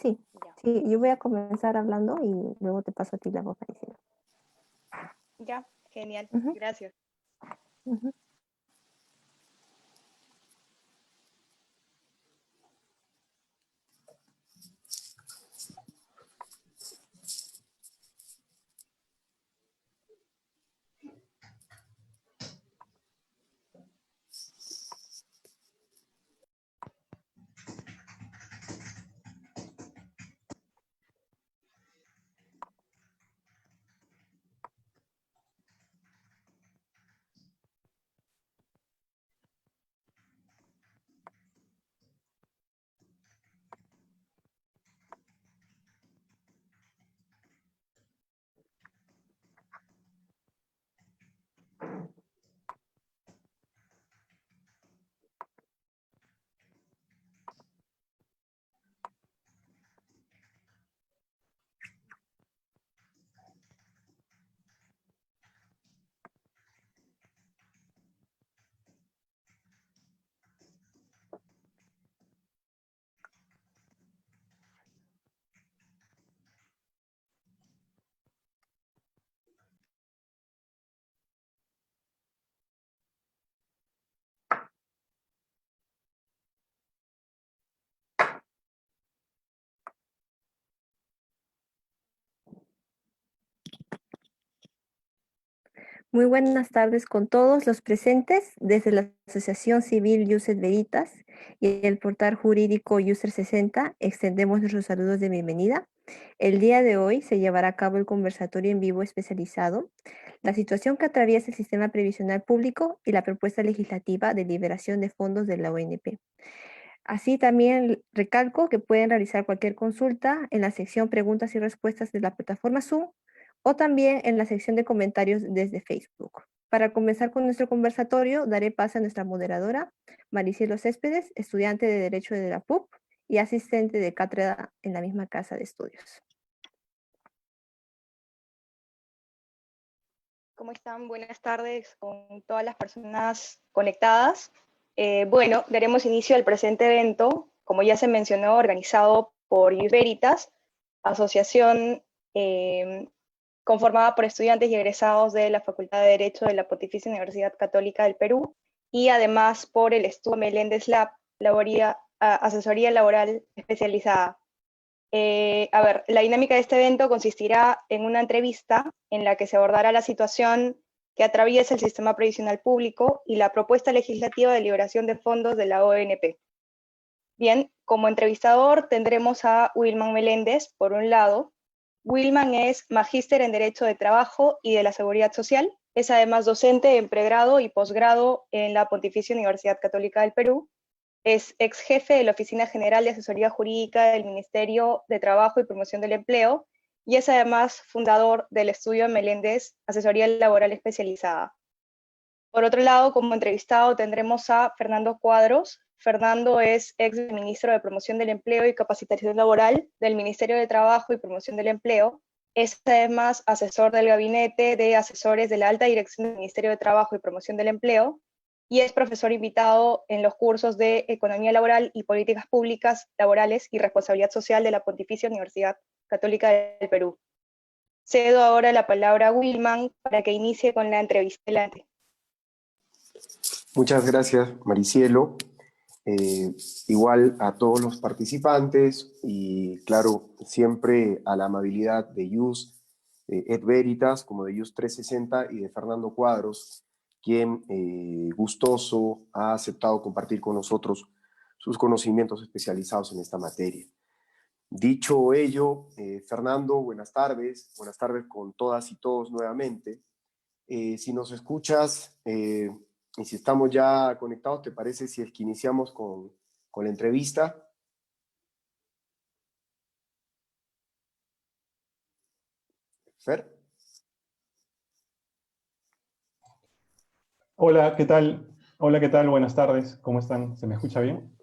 Sí, Ya, sí, yo voy a comenzar hablando y luego te paso a ti la voz, Maricela. ya, genial, Ujú, gracias. ujú. Muy buenas tardes con todos los presentes. Desde la Asociación Civil User Veritas y el portal jurídico User 60 extendemos nuestros saludos de bienvenida. El día de hoy se llevará a cabo el conversatorio en vivo especializado, la situación que atraviesa el sistema previsional público y la propuesta legislativa de liberación de fondos de la ONP. Así también recalco que pueden realizar cualquier consulta en la sección preguntas y respuestas de la plataforma Zoom o también en la sección de comentarios desde Facebook. Para comenzar con nuestro conversatorio, daré paso a nuestra moderadora, Maricielo Céspedes, estudiante de Derecho de la PUC y asistente de cátedra en la misma casa de estudios. ¿Cómo están? Buenas tardes con todas las personas conectadas. Bueno, daremos inicio al presente evento, como ya se mencionó, organizado por Ius Veritas, asociación conformada por estudiantes y egresados de la Facultad de Derecho de la Pontificia Universidad Católica del Perú, y además por el Estudio Meléndez Lab, asesoría laboral especializada. A ver, la dinámica de este evento consistirá en una entrevista en la que se abordará la situación que atraviesa el sistema previsional público y la propuesta legislativa de liberación de fondos de la ONP. Bien, como entrevistador tendremos a Wilman Meléndez, por un lado. Wilman es magíster en Derecho de Trabajo y de la Seguridad Social. Es además docente en pregrado y posgrado en la Pontificia Universidad Católica del Perú. Es ex jefe de la Oficina General de Asesoría Jurídica del Ministerio de Trabajo y Promoción del Empleo y es además fundador del estudio Meléndez Asesoría Laboral Especializada. Por otro lado, como entrevistado tendremos a Fernando Cuadros. Fernando es ex ministro de Promoción del Empleo y Capacitación Laboral del Ministerio de Trabajo y Promoción del Empleo. Es además asesor del Gabinete de Asesores de la Alta Dirección del Ministerio de Trabajo y Promoción del Empleo y es profesor invitado en los cursos de Economía Laboral y Políticas Públicas Laborales y Responsabilidad Social de la Pontificia Universidad Católica del Perú. Cedo ahora la palabra a Wilman para que inicie con la entrevista. Adelante. Muchas gracias, Maricielo. Igual a todos los participantes y, claro, siempre a la amabilidad de Ius et Veritas, como de Ius 360 y de Fernando Cuadros, quien gustoso ha aceptado compartir con nosotros sus conocimientos especializados en esta materia. Dicho ello, Fernando, buenas tardes con todas y todos nuevamente. Si nos escuchas y si estamos ya conectados, ¿te parece si es que iniciamos con la entrevista? Fer. Hola, ¿qué tal? Hola, ¿qué tal? Buenas tardes. ¿Cómo están? ¿Se me escucha bien?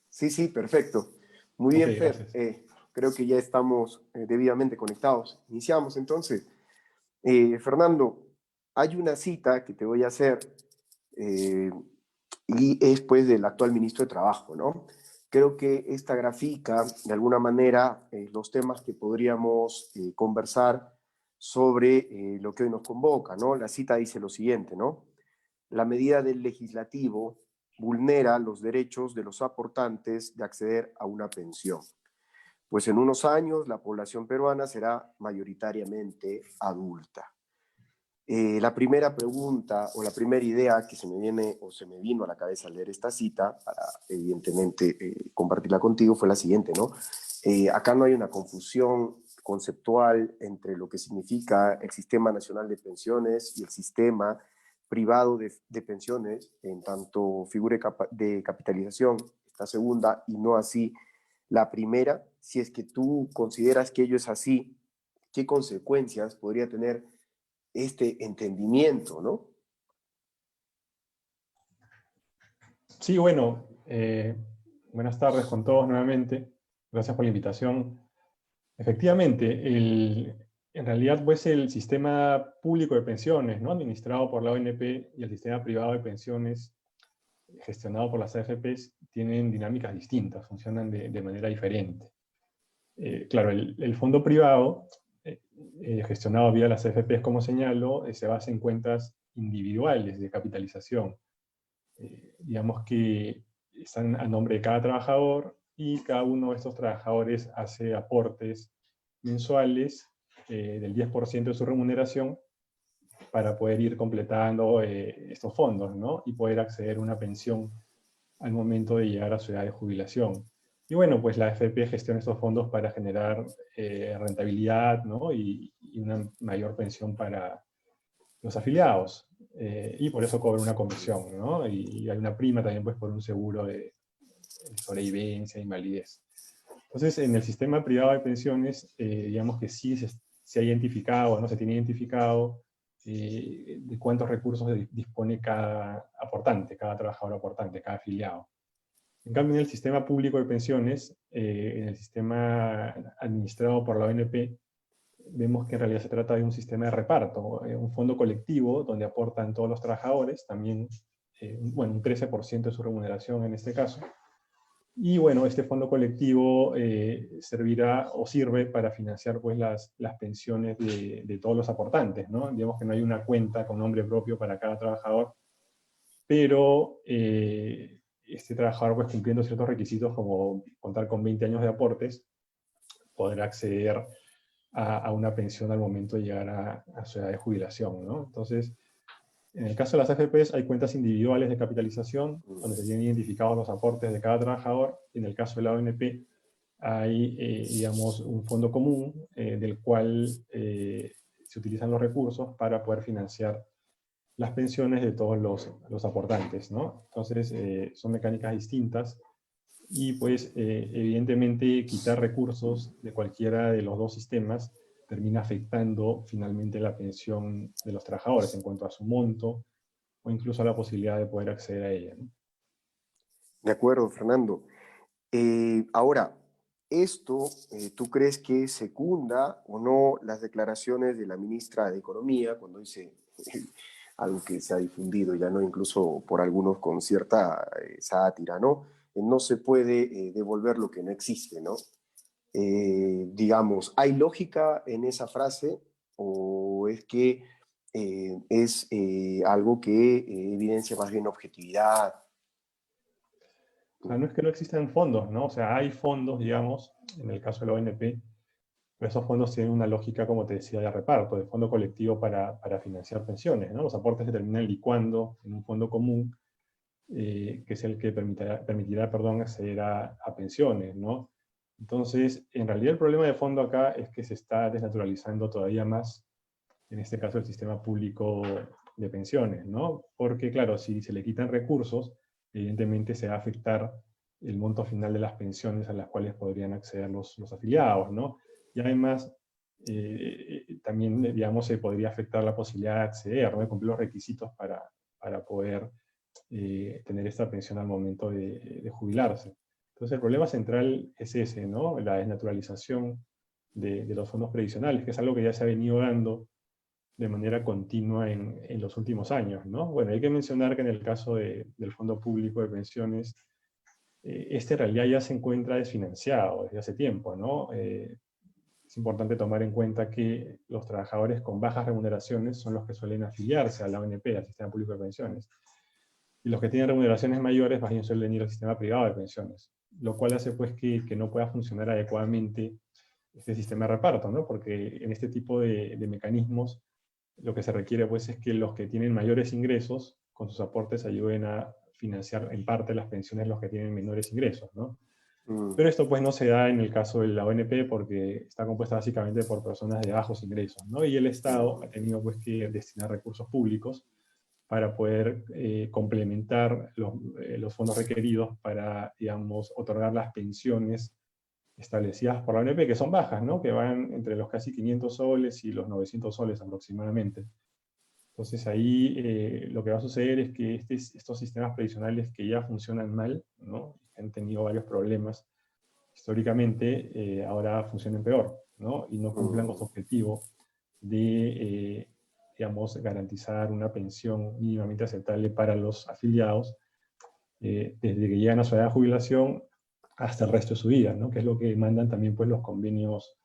Sí, sí, perfecto. Muy Ok, bien, Fer. gracias. Creo que ya estamos debidamente conectados. Iniciamos entonces. Fernando, hay una cita que te voy a hacer y es pues del actual ministro de Trabajo, ¿no? Creo que esta grafica, de alguna manera, los temas que podríamos conversar sobre lo que hoy nos convoca, ¿no? La cita dice lo siguiente, ¿no? La medida del legislativo vulnera los derechos de los aportantes de acceder a una pensión, pues en unos años la población peruana será mayoritariamente adulta. La primera pregunta o la primera idea que se me viene o se me vino a la cabeza al leer esta cita, para evidentemente compartirla contigo, fue la siguiente, ¿no? Acá no hay una confusión conceptual entre lo que significa el Sistema Nacional de Pensiones y el sistema privado de pensiones, en tanto figura de capitalización, esta segunda, y no así la primera. Si es que tú consideras que ello es así, ¿qué consecuencias podría tener este entendimiento, no? Sí, bueno, buenas tardes con todos nuevamente. Gracias por la invitación. Efectivamente, en realidad pues el sistema público de pensiones, ¿no?, administrado por la ONP, y el sistema privado de pensiones gestionado por las AFPs tienen dinámicas distintas, funcionan de manera diferente. Claro, el fondo privado, gestionado vía las AFPs, como señalo, se basa en cuentas individuales de capitalización. Digamos que están a nombre de cada trabajador, y cada uno de estos trabajadores hace aportes mensuales del 10% de su remuneración para poder ir completando estos fondos, ¿no?, y poder acceder a una pensión al momento de llegar a su edad de jubilación. Y bueno, pues la AFP gestiona estos fondos para generar rentabilidad, ¿no?, y una mayor pensión para los afiliados. Y por eso cobra una comisión, ¿no? Y hay una prima también pues por un seguro de sobrevivencia, invalidez. Entonces, en el sistema privado de pensiones, digamos que sí se ha identificado, ¿no?, se tiene identificado de cuántos recursos dispone cada aportante, cada trabajador aportante, cada afiliado. En cambio, en el sistema público de pensiones, en el sistema administrado por la ONP, vemos que en realidad se trata de un sistema de reparto, un fondo colectivo donde aportan todos los trabajadores, también, bueno, un 13% de su remuneración en este caso. Y bueno, este fondo colectivo servirá o sirve para financiar pues las pensiones de todos los aportantes, ¿no? Digamos que no hay una cuenta con nombre propio para cada trabajador, pero este trabajador, pues cumpliendo ciertos requisitos como contar con 20 años de aportes, podrá acceder a una pensión al momento de llegar a su edad de jubilación, ¿no? Entonces, en el caso de las AFPs hay cuentas individuales de capitalización, donde se tienen identificados los aportes de cada trabajador. En el caso de la ONP hay, digamos, un fondo común del cual se utilizan los recursos para poder financiar las pensiones de todos los aportantes, ¿no? Entonces, son mecánicas distintas, y pues evidentemente quitar recursos de cualquiera de los dos sistemas termina afectando finalmente la pensión de los trabajadores en cuanto a su monto o incluso a la posibilidad de poder acceder a ella, ¿no? De acuerdo, Fernando. Ahora, esto, ¿tú crees que secunda o no las declaraciones de la ministra de Economía cuando dice algo que se ha difundido ya, no, incluso por algunos con cierta sátira, ¿no? No se puede devolver lo que no existe, ¿no? Digamos, ¿hay lógica en esa frase o es que es algo que evidencia más bien objetividad? O sea, no es que no existan fondos, ¿no? O sea, hay fondos, digamos, en el caso de la ONP, pero esos fondos tienen una lógica, como te decía, de reparto, de fondo colectivo para financiar pensiones, ¿no? Los aportes se terminan licuando en un fondo común, que es el que permitirá, perdón, acceder a pensiones, ¿no? Entonces, en realidad el problema de fondo acá es que se está desnaturalizando todavía más, en este caso, el sistema público de pensiones, ¿no? Porque, claro, si se le quitan recursos, evidentemente se va a afectar el monto final de las pensiones a las cuales podrían acceder los afiliados, ¿no? Y además, también, digamos, se podría afectar la posibilidad de acceder, ¿no?, de cumplir los requisitos para poder tener esta pensión al momento de jubilarse. Entonces el problema central es ese, ¿no?, la desnaturalización de los fondos previsionales, que es algo que ya se ha venido dando de manera continua en los últimos años, ¿no? Bueno, hay que mencionar que en el caso del Fondo Público de Pensiones, este en realidad ya se encuentra desfinanciado desde hace tiempo, ¿no? Es importante tomar en cuenta que los trabajadores con bajas remuneraciones son los que suelen afiliarse a la ONP, al Sistema Público de Pensiones. Y los que tienen remuneraciones mayores más bien suelen ir al sistema privado de pensiones, lo cual hace pues que no pueda funcionar adecuadamente este sistema de reparto, ¿no? Porque en este tipo de mecanismos lo que se requiere pues es que los que tienen mayores ingresos con sus aportes ayuden a financiar en parte las pensiones de los que tienen menores ingresos, ¿no? Pero esto pues no se da en el caso de la ONP porque está compuesta básicamente por personas de bajos ingresos, ¿no? Y el Estado ha tenido pues que destinar recursos públicos para poder complementar los fondos requeridos para, digamos, otorgar las pensiones establecidas por la ONP, que son bajas, ¿no? Que van entre los casi 500 soles y los 900 soles aproximadamente. Entonces ahí lo que va a suceder es que estos sistemas previsionales que ya funcionan mal, ¿no? Han tenido varios problemas históricamente, ahora funcionen peor, ¿no? Y no cumplan con su objetivo de, digamos, garantizar una pensión mínimamente aceptable para los afiliados, desde que llegan a su edad de jubilación hasta el resto de su vida, ¿no? Que es lo que mandan también pues, los convenios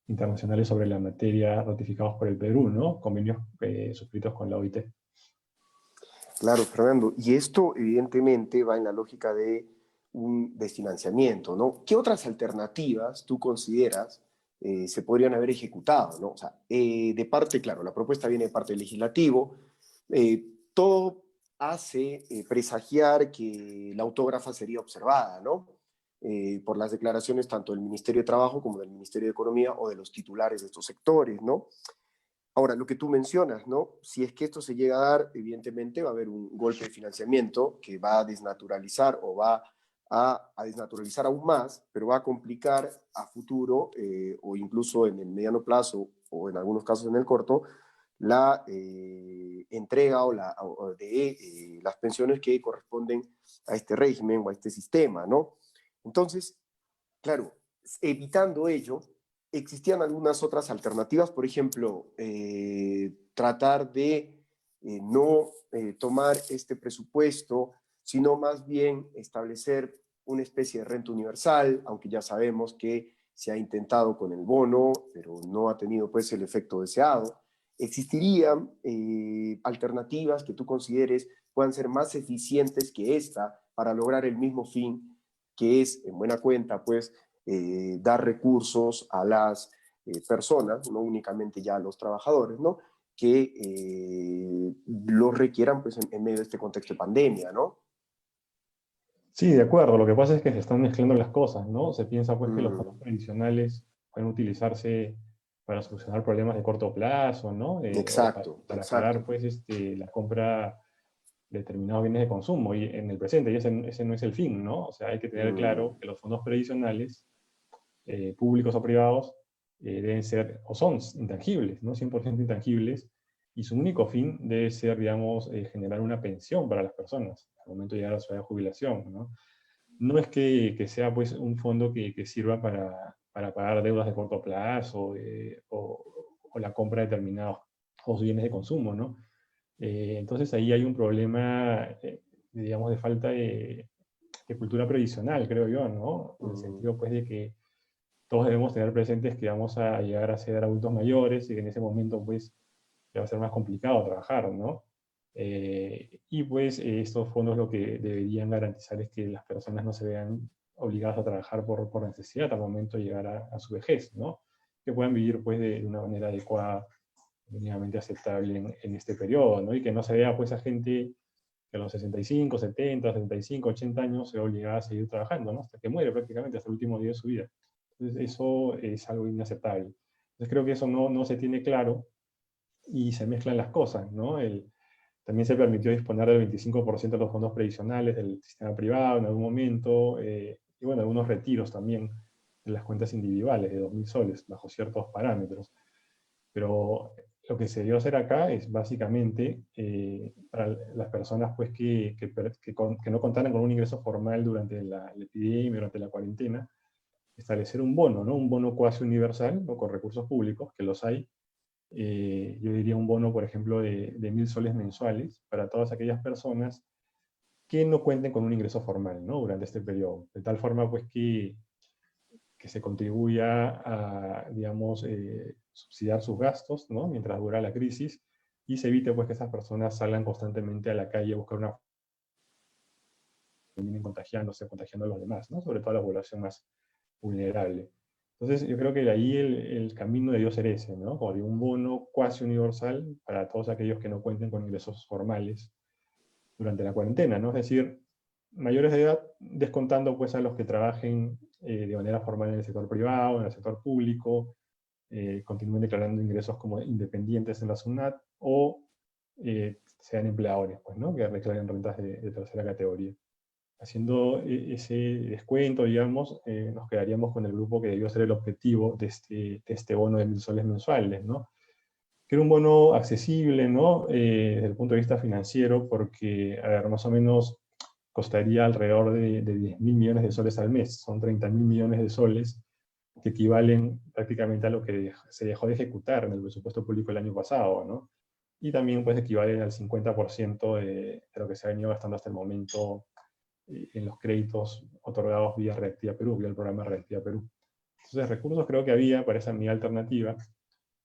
internacionales sobre la materia ratificados por el Perú, ¿no? Convenios suscritos con la OIT. Claro, Fernando. Y esto evidentemente va en la lógica de un desfinanciamiento, ¿no? ¿Qué otras alternativas tú consideras se podrían haber ejecutado, ¿no? O sea, de parte, claro, la propuesta viene de parte del legislativo, todo hace presagiar que la autógrafa sería observada, ¿no? Por las declaraciones tanto del Ministerio de Trabajo como del Ministerio de Economía o de los titulares de estos sectores, ¿no? Ahora, lo que tú mencionas, ¿no? Si es que esto se llega a dar, evidentemente va a haber un golpe de financiamiento que va a desnaturalizar o va a desnaturalizar aún más, pero va a complicar a futuro o incluso en el mediano plazo o en algunos casos en el corto, la entrega o de las pensiones que corresponden a este régimen o a este sistema, ¿no? Entonces, claro, evitando ello, existían algunas otras alternativas, por ejemplo, tratar de no tomar este presupuesto, sino más bien establecer una especie de renta universal, aunque ya sabemos que se ha intentado con el bono, pero no ha tenido pues el efecto deseado. ¿Existirían alternativas que tú consideres puedan ser más eficientes que esta para lograr el mismo fin, que es, en buena cuenta, pues, dar recursos a las personas, no únicamente ya a los trabajadores, ¿no? Que los requieran pues, en medio de este contexto de pandemia, ¿no? Sí, de acuerdo. Lo que pasa es que se están mezclando las cosas, ¿no? Se piensa pues que los fondos previsionales pueden utilizarse para solucionar problemas de corto plazo, ¿no? O Exacto, para exacto. pagar pues la compra de determinados bienes de consumo y en el presente, y ese no es el fin, ¿no? O sea, hay que tener claro que los fondos previsionales, públicos o privados, deben ser o son intangibles, ¿no? 100% intangibles, y su único fin debe ser, digamos, generar una pensión para las personas al momento de llegar a su edad de jubilación, ¿no? No es que sea pues, un fondo que sirva para pagar deudas de corto plazo o la compra de determinados bienes de consumo, ¿no? Entonces ahí hay un problema, digamos, de falta de cultura previsional, creo yo, ¿no? En el sentido, pues, de que todos debemos tener presentes que vamos a llegar a ser adultos mayores y que en ese momento, pues, ya va a ser más complicado trabajar, ¿no? Y pues estos fondos lo que deberían garantizar es que las personas no se vean obligadas a trabajar por necesidad al momento de llegar a su vejez, ¿no? Que puedan vivir pues de una manera adecuada, mínimamente aceptable en este periodo, ¿no? Y que no se vea pues a gente que a los 65, 70, 75, 80 años se ve obligada a seguir trabajando, ¿no? Hasta que muere prácticamente, hasta el último día de su vida. Entonces eso es algo inaceptable. Entonces creo que eso no se tiene claro y se mezclan las cosas, ¿no? También se permitió disponer del 25% de los fondos previsionales del sistema privado en algún momento, y bueno, algunos retiros también de las cuentas individuales de 2.000 soles, bajo ciertos parámetros. Pero lo que se debió hacer acá es básicamente para las personas pues, que no contaran con un ingreso formal durante la epidemia, durante la cuarentena, establecer un bono, ¿no? Un bono cuasi universal, ¿no? Con recursos públicos, que los hay. Yo diría un bono, por ejemplo, de 1.000 soles mensuales para todas aquellas personas que no cuenten con un ingreso formal, ¿no? Durante este periodo, de tal forma pues que se contribuya a, digamos, subsidiar sus gastos, ¿no? Mientras dura la crisis, y se evite pues que esas personas salgan constantemente a la calle a buscar una terminen contagiándose, contagiando a los demás, ¿no? Sobre todo a la población más vulnerable. Entonces, yo creo que de ahí el camino debió ser ese, ¿no? Como de un bono cuasi universal para todos aquellos que no cuenten con ingresos formales durante la cuarentena, ¿no? Es decir, mayores de edad, descontando pues a los que trabajen de manera formal en el sector privado, en el sector público, continúen declarando ingresos como independientes en la SUNAT, o sean empleadores, pues, ¿no? Que declaren rentas de tercera categoría. Haciendo ese descuento, digamos, nos quedaríamos con el grupo que debió ser el objetivo de este bono de 1.000 soles mensuales, ¿no? Que era un bono accesible, ¿no? Desde el punto de vista financiero, porque, a ver, más o menos costaría alrededor de 10.000 millones de soles al mes. Son 30.000 millones de soles, que equivalen prácticamente a lo que se dejó de ejecutar en el presupuesto público el año pasado, ¿no? Y también pues equivalen al 50% de lo que se ha venido gastando hasta el momento en los créditos otorgados vía Reactiva Perú, vía el programa Reactiva Perú. Entonces, recursos creo que había para esa medida alternativa,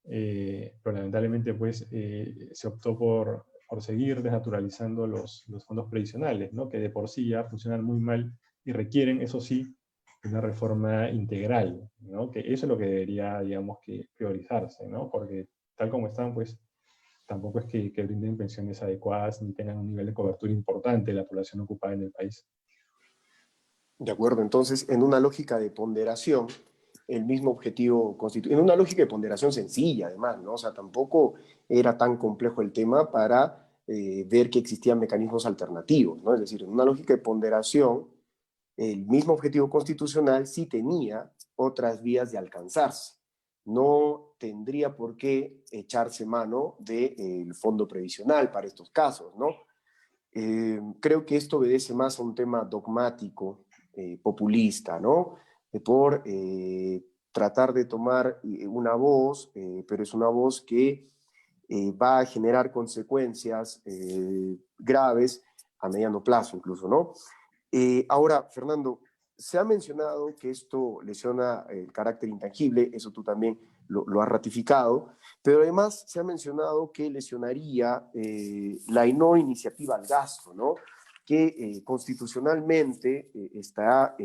pero lamentablemente pues, se optó por seguir desnaturalizando los fondos previsionales, ¿no? Que de por sí ya funcionan muy mal y requieren, eso sí, una reforma integral, ¿no? Que eso es lo que debería, digamos, que priorizarse, ¿no? Porque tal como están, pues, tampoco es que brinden pensiones adecuadas ni tengan un nivel de cobertura importante de la población ocupada en el país. De acuerdo, entonces, en una lógica de ponderación, el mismo objetivo en una lógica de ponderación sencilla, además, ¿no? O sea, tampoco era tan complejo el tema para ver que existían mecanismos alternativos, ¿no? Es decir, en una lógica de ponderación, el mismo objetivo constitucional sí tenía otras vías de alcanzarse. No tendría por qué echarse mano del fondo previsional para estos casos, ¿no? Creo que esto obedece más a un tema dogmático, populista, ¿no? Por tratar de tomar una voz, pero es una voz que va a generar consecuencias graves a mediano plazo incluso, ¿no? Ahora, Fernando, se ha mencionado que esto lesiona el carácter intangible, eso tú también lo has ratificado, pero además se ha mencionado que lesionaría la no iniciativa al gasto, ¿no? Que constitucionalmente está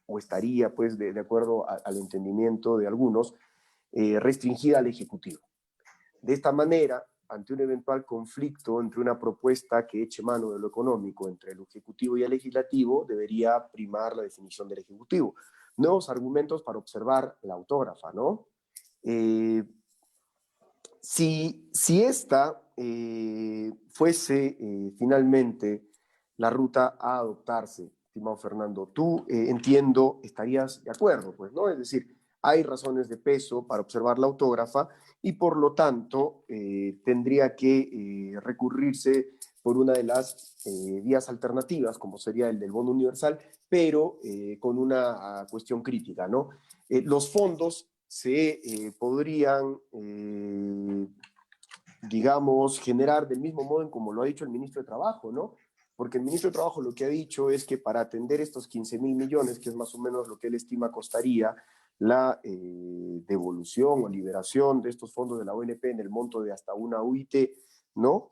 o estaría, pues, de acuerdo al entendimiento de algunos, restringida al Ejecutivo. De esta manera, ante un eventual conflicto entre una propuesta que eche mano de lo económico entre el Ejecutivo y el Legislativo, debería primar la definición del Ejecutivo. Nuevos argumentos para observar la autógrafa, ¿no? Si esta fuese finalmente la ruta a adoptarse, estimado Fernando, tú entiendo, estarías de acuerdo, pues, ¿no? Es decir, hay razones de peso para observar la autógrafa y por lo tanto tendría que recurrirse por una de las vías alternativas, como sería el del bono universal, pero con una cuestión crítica, ¿no? Los fondos se podrían, digamos, generar del mismo modo en como lo ha dicho el ministro de Trabajo, ¿no? Porque el ministro de Trabajo lo que ha dicho es que para atender estos 15.000 millones, que es más o menos lo que él estima costaría la devolución o liberación de estos fondos de la ONP en el monto de hasta una UIT, ¿no?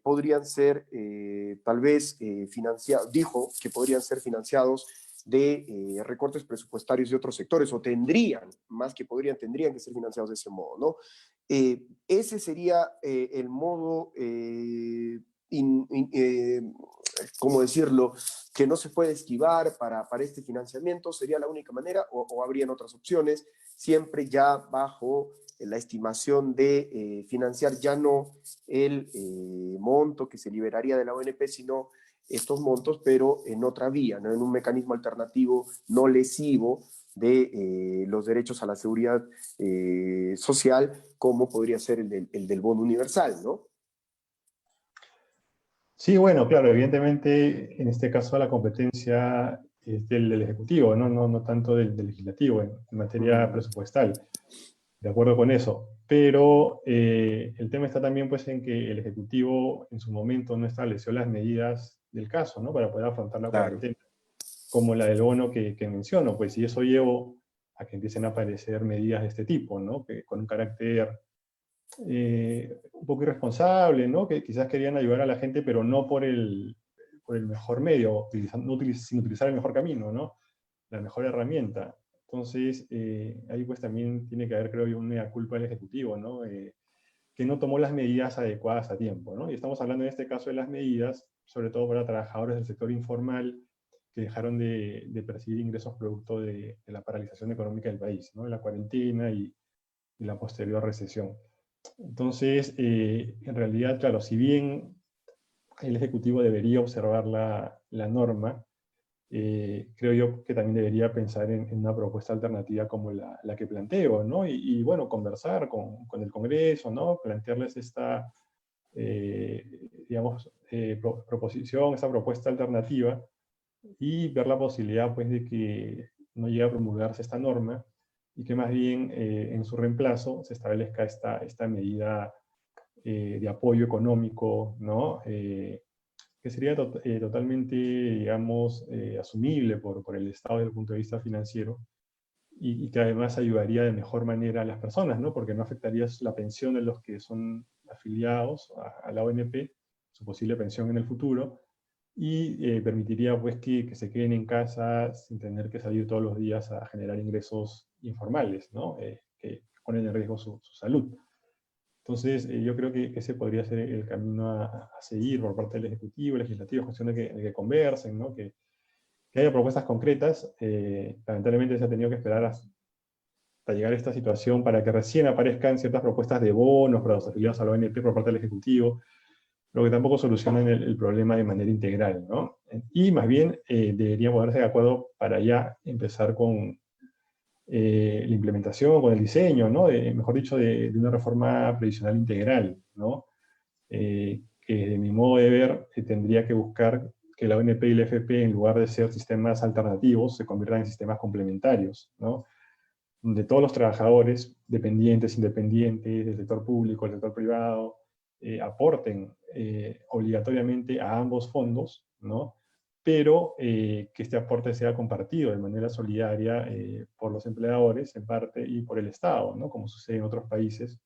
Podrían ser tal vez financiados, dijo que podrían ser financiados de recortes presupuestarios de otros sectores, o tendrían, más que podrían, tendrían que ser financiados de ese modo, ¿no? Ese sería el modo, ¿cómo decirlo?, que no se puede esquivar para este financiamiento. ¿Sería la única manera o habrían otras opciones? Siempre ya bajo la estimación de financiar ya no el monto que se liberaría de la ONP, sino estos montos, pero en otra vía, ¿no? En un mecanismo alternativo no lesivo de los derechos a la seguridad social, como podría ser el del bono universal, ¿no? Sí, bueno, claro, evidentemente en este caso la competencia es del Ejecutivo, no tanto del Legislativo en materia presupuestal, de acuerdo con eso. Pero el tema está también pues, en que el Ejecutivo en su momento no estableció las medidas del caso, ¿no? Para poder afrontar la Claro. cuarentena, como la del bono que menciono, pues, y eso llevó a que empiecen a aparecer medidas de este tipo, ¿no? Que con un carácter un poco irresponsable, ¿no? Que quizás querían ayudar a la gente, pero no por el mejor medio, sin utilizar el mejor camino, ¿no? La mejor herramienta. Entonces, ahí pues también tiene que haber, creo yo, una mea culpa del Ejecutivo, ¿no? Que no tomó las medidas adecuadas a tiempo, ¿no? Y estamos hablando en este caso de las medidas, sobre todo para trabajadores del sector informal, que dejaron de percibir ingresos producto de la paralización económica del país, ¿no? La cuarentena y la posterior recesión. Entonces, en realidad, claro, si bien el Ejecutivo debería observar la norma, creo yo que también debería pensar en una propuesta alternativa como la que planteo, ¿no? Bueno, conversar con el Congreso, ¿no? Plantearles esta, digamos, proposición, esta propuesta alternativa, y ver la posibilidad, pues, de que no llegue a promulgarse esta norma, y que más bien en su reemplazo se establezca esta medida de apoyo económico, ¿no? Que sería totalmente, digamos, asumible por el Estado desde el punto de vista financiero, y que además ayudaría de mejor manera a las personas, ¿no? Porque no afectaría la pensión de los que son afiliados a la ONP, su posible pensión en el futuro, y permitiría pues que se queden en casa sin tener que salir todos los días a generar ingresos informales, ¿no? Que ponen en riesgo su salud. Entonces, yo creo que ese podría ser el camino a seguir por parte del Ejecutivo, Legislativo, cuestión de que conversen, ¿no? Que haya propuestas concretas. Lamentablemente se ha tenido que esperar hasta llegar a esta situación para que recién aparezcan ciertas propuestas de bonos para los afiliados a la ONP por parte del Ejecutivo, pero que tampoco solucionan el problema de manera integral, ¿no? Y más bien deberían ponerse de acuerdo para ya empezar con la implementación, con el diseño, ¿no? Mejor dicho, de una reforma previsional integral, ¿no? Que de mi modo de ver tendría que buscar que la ONP y la FP, en lugar de ser sistemas alternativos, se conviertan en sistemas complementarios, ¿no? Donde todos los trabajadores, dependientes, independientes, del sector público, del sector privado, aporten obligatoriamente a ambos fondos, ¿no? Pero que este aporte sea compartido de manera solidaria por los empleadores en parte y por el Estado, ¿no? Como sucede en otros países,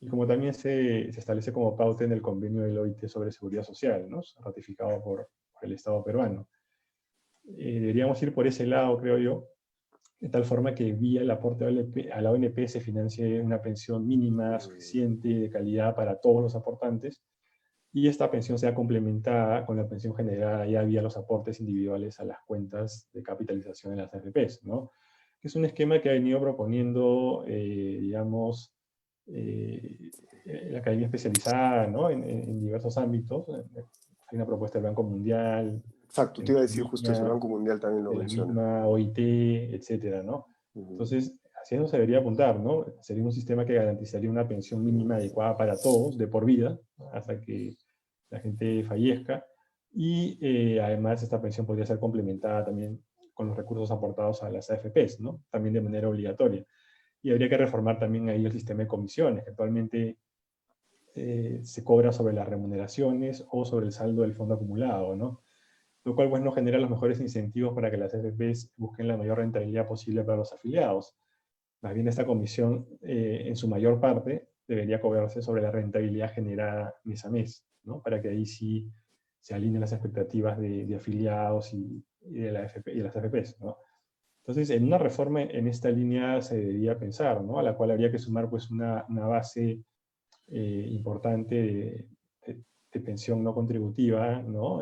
y como también se establece como pauta en el convenio del OIT sobre seguridad social, ¿no? Ratificado por el Estado peruano. Deberíamos ir por ese lado, creo yo, de tal forma que vía el aporte a la ONP se financie una pensión mínima, suficiente, de calidad para todos los aportantes, y esta pensión sea complementada con la pensión generada ya vía los aportes individuales a las cuentas de capitalización de las AFPs, ¿no? Que es un esquema que ha venido proponiendo, digamos, la academia especializada, ¿no? En diversos ámbitos. Hay una propuesta del Banco Mundial, Exacto, en te iba a la decir justo eso, el línea Banco Mundial también lo de la menciona. misma OIT, etcétera, ¿no? Ujú. Entonces, hacia eso se debería apuntar, ¿no? Sería un sistema que garantizaría una pensión mínima adecuada para todos, de por vida, hasta que la gente fallezca, y además esta pensión podría ser complementada también con los recursos aportados a las AFPs, ¿no? También de manera obligatoria. Y habría que reformar también ahí el sistema de comisiones, que actualmente se cobra sobre las remuneraciones o sobre el saldo del fondo acumulado, ¿no? Lo cual pues no genera los mejores incentivos para que las AFPs busquen la mayor rentabilidad posible para los afiliados. Más bien esta comisión, en su mayor parte, debería cobrarse sobre la rentabilidad generada mes a mes, ¿no? Para que ahí sí se alineen las expectativas de afiliados y de la AFP, y de las AFPs, ¿no? Entonces, en una reforma en esta línea se debería pensar, ¿no? A la cual habría que sumar pues una base importante de pensión no contributiva, ¿no?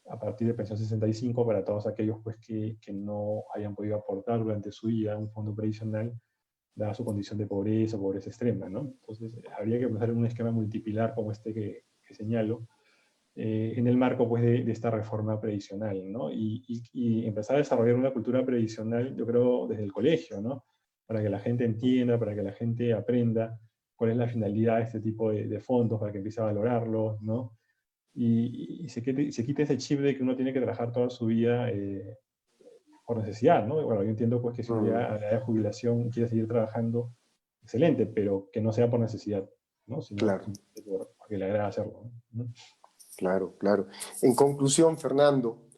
A partir de pensión 65 para todos aquellos pues, que no hayan podido aportar durante su vida un fondo previsional, dada su condición de pobreza o pobreza extrema, ¿no? Entonces, habría que pensar en un esquema multipilar como este que señalo, en el marco pues, de esta reforma previsional, ¿no? Y empezar a desarrollar una cultura previsional, yo creo, desde el colegio, ¿no? Para que la gente entienda, para que la gente aprenda cuál es la finalidad de este tipo de fondos, para que empiece a valorarlos, ¿no? Y se quite ese chip de que uno tiene que trabajar toda su vida por necesidad, ¿no? Bueno, yo entiendo pues que si uno llega a la edad de jubilación y quiere seguir trabajando, excelente, pero que no sea por necesidad, ¿no? Sino Claro. porque le agrada hacerlo, ¿no? Claro, claro. En conclusión, Fernando,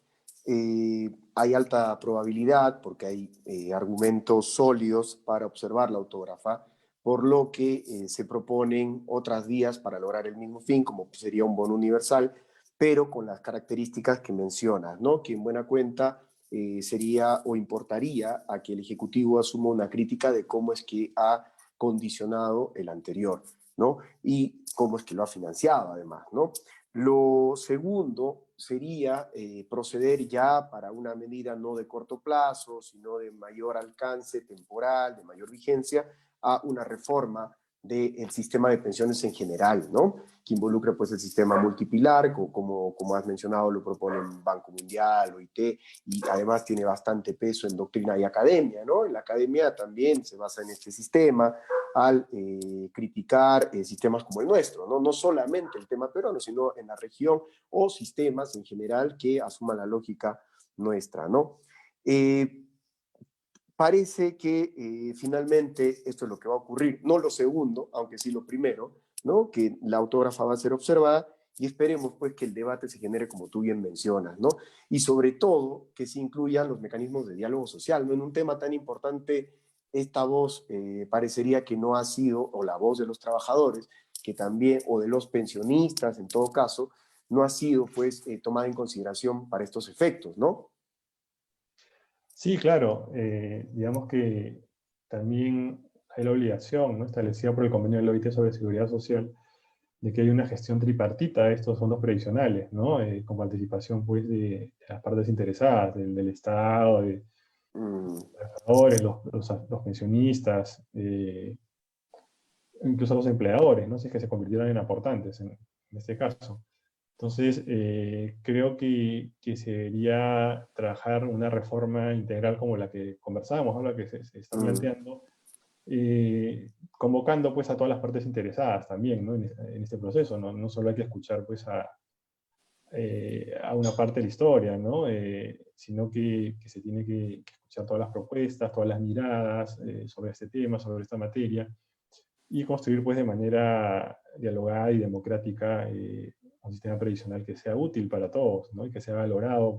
hay alta probabilidad, porque hay argumentos sólidos para observar la autógrafa, por lo que se proponen otras vías para lograr el mismo fin, como sería un bono universal, pero con las características que mencionas, ¿no? Que en buena cuenta sería o importaría a que el Ejecutivo asuma una crítica de cómo es que ha condicionado el anterior, ¿no? Y cómo es que lo ha financiado, además, ¿no? Lo segundo sería proceder ya para una medida no de corto plazo, sino de mayor alcance temporal, de mayor vigencia, a una reforma del sistema de pensiones en general, ¿no? Que involucre pues el sistema multipilar, como has mencionado, lo proponen Banco Mundial, OIT, y además tiene bastante peso en doctrina y academia, ¿no? En la academia también se basa en este sistema, al criticar sistemas como el nuestro, ¿no? No solamente el tema peruano, sino en la región o sistemas en general que asuman la lógica nuestra, ¿no? Parece que finalmente esto es lo que va a ocurrir, no lo segundo, aunque sí lo primero, ¿no? Que la autógrafa va a ser observada y esperemos pues que el debate se genere como tú bien mencionas, ¿no? Y sobre todo que se incluyan los mecanismos de diálogo social, ¿no? En un tema tan importante, esta voz parecería que no ha sido, o la voz de los trabajadores, que también, o de los pensionistas en todo caso, no ha sido pues tomada en consideración para estos efectos, ¿no? Sí, claro. Digamos que también hay la obligación, ¿no?, establecida por el convenio del OIT sobre seguridad social, de que hay una gestión tripartita de estos fondos previsionales, ¿no? Con participación pues, de las partes interesadas, del Estado, de Mm, los trabajadores, los pensionistas, incluso los empleadores, ¿no? Si es que se convirtieran en aportantes en este caso. Entonces, creo que se debería trabajar una reforma integral como la que conversábamos, ¿no?, la que se está planteando, convocando pues, a todas las partes interesadas también, ¿no?, en este proceso. No, no solo hay que escuchar pues, a una parte de la historia, ¿no? Sino que se tiene que escuchar todas las propuestas, todas las miradas sobre este tema, sobre esta materia, y construir pues, de manera dialogada y democrática un sistema previsional que sea útil para todos, ¿no?, y que sea valorado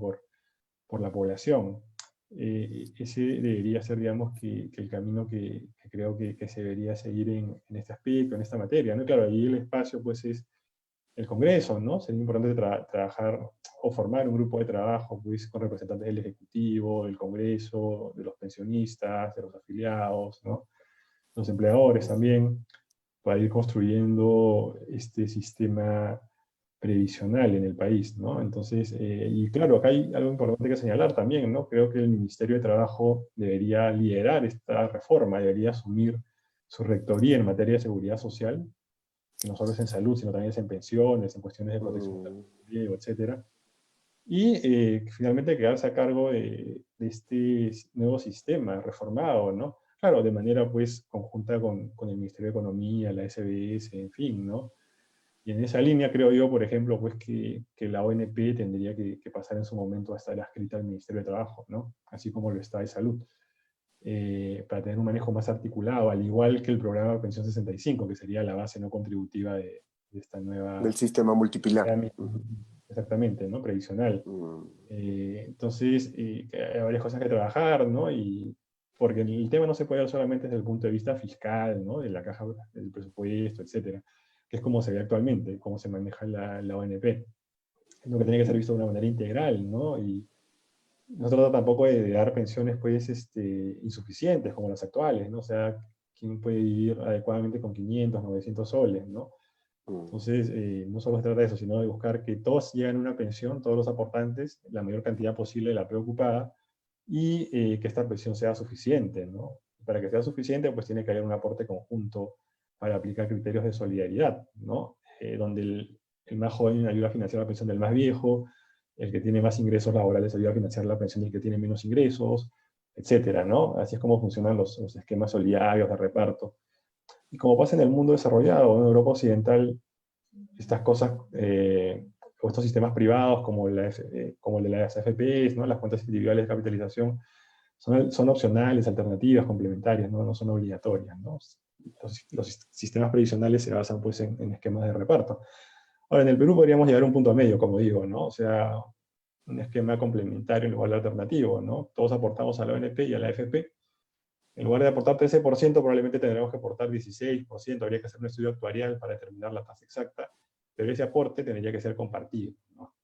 por la población. Ese debería ser, digamos, que el camino que creo que se debería seguir en este aspecto, en esta materia, ¿no? Claro, ahí el espacio pues, es el Congreso, ¿no? Sería importante trabajar o formar un grupo de trabajo pues, con representantes del Ejecutivo, del Congreso, de los pensionistas, de los afiliados, ¿no?, los empleadores también, para ir construyendo este sistema previsional en el país, ¿no? Entonces, y claro, acá hay algo importante que señalar también, ¿no? Creo que el Ministerio de Trabajo debería liderar esta reforma, debería asumir su rectoría en materia de seguridad social, que no solo es en salud, sino también es en pensiones, en cuestiones de protección del empleo, etc. Y finalmente quedarse a cargo de este nuevo sistema reformado, ¿no? Claro, de manera pues conjunta con el Ministerio de Economía, la SBS, en fin, ¿no? Y en esa línea creo yo, por ejemplo, pues que la ONP tendría que pasar en su momento a estar adscrita al Ministerio de Trabajo, ¿no? Así como lo está de Salud, para tener un manejo más articulado, al igual que el programa de Pensión 65, que sería la base no contributiva de esta del nueva... sistema multipilar. Exactamente, ¿no? Previsional. Entonces, hay varias cosas que trabajar, ¿no? Y porque el tema no se puede ver solamente desde el punto de vista fiscal, ¿no? De la caja del presupuesto, etcétera, que es como se ve actualmente, cómo se maneja la ONP. Es lo que tiene que ser visto de una manera integral, ¿no? Y no se trata tampoco de dar pensiones, pues, insuficientes como las actuales, ¿no? O sea, ¿quién puede vivir adecuadamente con 500, 900 soles, ¿no? Entonces, no solo se trata de eso, sino de buscar que todos lleguen a una pensión, todos los aportantes, la mayor cantidad posible de la preocupada, y que esta pensión sea suficiente, ¿no? Para que sea suficiente, pues tiene que haber un aporte conjunto para aplicar criterios de solidaridad, ¿no? Donde el más joven ayuda a financiar la pensión del más viejo, el que tiene más ingresos laborales ayuda a financiar la pensión del que tiene menos ingresos, etcétera, ¿no? Así es como funcionan los esquemas solidarios de reparto. Y como pasa en el mundo desarrollado, en Europa Occidental, estas cosas, o estos sistemas privados como, como el de las AFPs, ¿no?, las cuentas individuales de capitalización, son opcionales, alternativas, complementarias, ¿no? No son obligatorias, ¿no? Los sistemas previsionales se basan pues, en esquemas de reparto. Ahora, en el Perú podríamos llegar a un punto medio, como digo, ¿no? O sea, un esquema complementario en lugar de alternativo, ¿no? Todos aportamos a la ONP y a la AFP. En lugar de aportar 13%, probablemente tendremos que aportar 16%, habría que hacer un estudio actuarial para determinar la tasa exacta, pero ese aporte tendría que ser compartido, ¿no?